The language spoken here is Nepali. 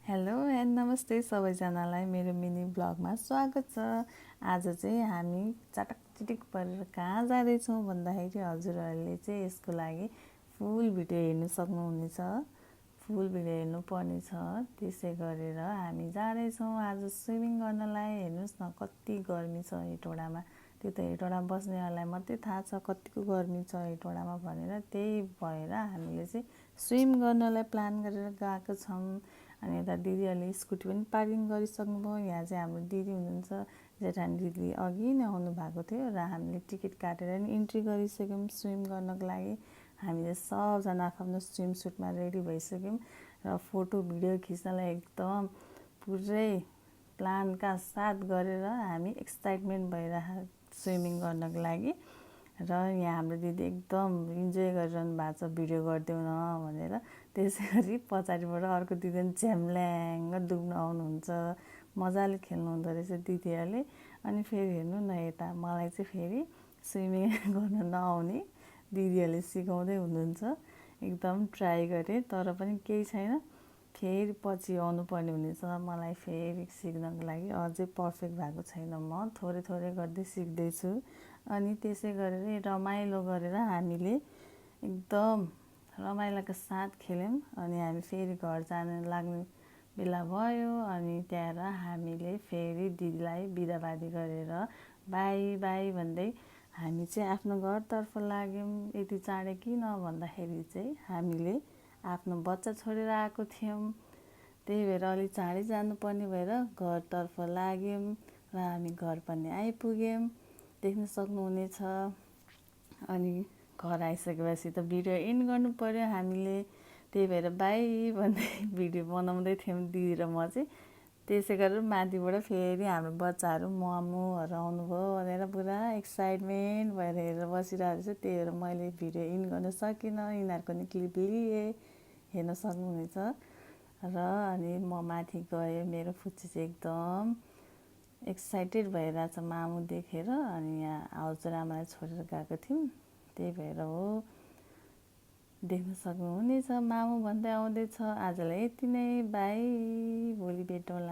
हेलो एन्ड नमस्ते सबैजनालाई मेरो मिनी ब्लगमा स्वागत छ। आज चाहिँ हामी चटकचिटिक परेर कहाँ जाँदैछौँ भन्दाखेरि हजुरहरूले चाहिँ यसको लागि फुल भिडियो हेर्नु सक्नुहुनेछ, फुल भिडियो हेर्नुपर्ने छ। त्यसै गरेर हामी जाँदैछौँ आज स्विमिङ गर्नलाई। हेर्नुहोस् न कति गर्मी छ हेटौडामा, त्यो त हेटौडामा बस्नेहरूलाई मात्रै थाहा छ कतिको गर्मी छ हेटौडामा भनेर। त्यही भएर हामीले चाहिँ स्विम गर्नलाई प्लान गरेर गएको छौँ। अनि यता दिदीहरूले स्कुटी पनि पार्किङ गरिसक्नुभयो। यहाँ चाहिँ हाम्रो दिदी हुनुहुन्छ, जेठानी दिदी अघि नै आउनु भएको थियो र हामीले टिकट काटेर नि इन्ट्री गरिसक्यौँ स्विम गर्नको लागि। हामीले सबजना आफ्नो स्विम सुटमा रेडी भइसक्यौँ र फोटो भिडियो खिच्नलाई एकदम पुरै प्लानका साथ गरेर हामी एक्साइटमेन्ट भइरहेको स्विमिङ गर्नको लागि। र यहाँ हाम्रो दिदी एकदम इन्जोय गरिरहनु भएको छ भिडियो गरिदेऊ न भनेर। त्यसै गरी पछाडिबाट अर्को दिदी पनि झ्याम्ल्याङ्ग डुब्न आउनुहुन्छ, मजाले खेल्नु हुँदो रहेछ दिदीहरूले। अनि फेरि हेर्नु न यता मलाई चाहिँ फेरि स्विमिङ गर्न नआउने दिदीहरूले सिकाउँदै हुनुहुन्छ। एकदम ट्राई गरेँ तर पनि केही छैन, फेरि पछि आउनुपर्ने हुनेछ मलाई फेरि सिक्नको लागि। अझै पर्फेक्ट भएको छैन, म थोरै थोरै गर्दै सिक्दैछु। अनि त्यसै गरेर रमाइलो गरेर हामीले एकदम रमाइलोको साथ खेल्यौँ। अनि हामी फेरि घर जान लाग्ने बेला भयो। अनि त्यहाँबाट हामीले फेरि दिदीलाई बिदाबादी गरेर बाई बाई भन्दै हामी चाहिँ आफ्नो घरतर्फ लाग्यौँ। यति चाँडै किन भन्दाखेरि चाहिँ हामीले आफ्नो बच्चा छोडेर आएको थियौँ, त्यही भएर अलिक चाँडै जानुपर्ने भएर घरतर्फ लाग्यौँ र हामी घर पनि आइपुग्यौँ, देख्न सक्नुहुनेछ। अनि घर आइसकेपछि त भिडियो एन्ड गर्नु पर्यो हामीले, त्यही भएर बाई भन्दै भिडियो बनाउँदै थियौँ दिदी र म चाहिँ। त्यसै गरेर माथिबाट फेरि हाम्रो बच्चाहरू मम्मुहरू आउनुभयो भनेर पुरा एक्साइटमेन्ट भएर हेरेर बसिरहेको रहेछ। त्यही भएर मैले भिडियो एन्ड गर्न सकिनँ, यिनीहरूको नि क्लिप लिएँ, हेर्न सक्नुहुनेछ। र अनि म माथि गएँ, मेरो फुच्ची चाहिँ एकदम एक्साइटेड भइरहेछ मामु देखेर। अनि यहाँ हजुरआमालाई छोडेर गएको थियौँ, त्यही भएर हो। देख्न सक्नुहुनेछ मामु भन्दै आउँदैछ। आजलाई यति नै, बाई, भोलि भेटौँला।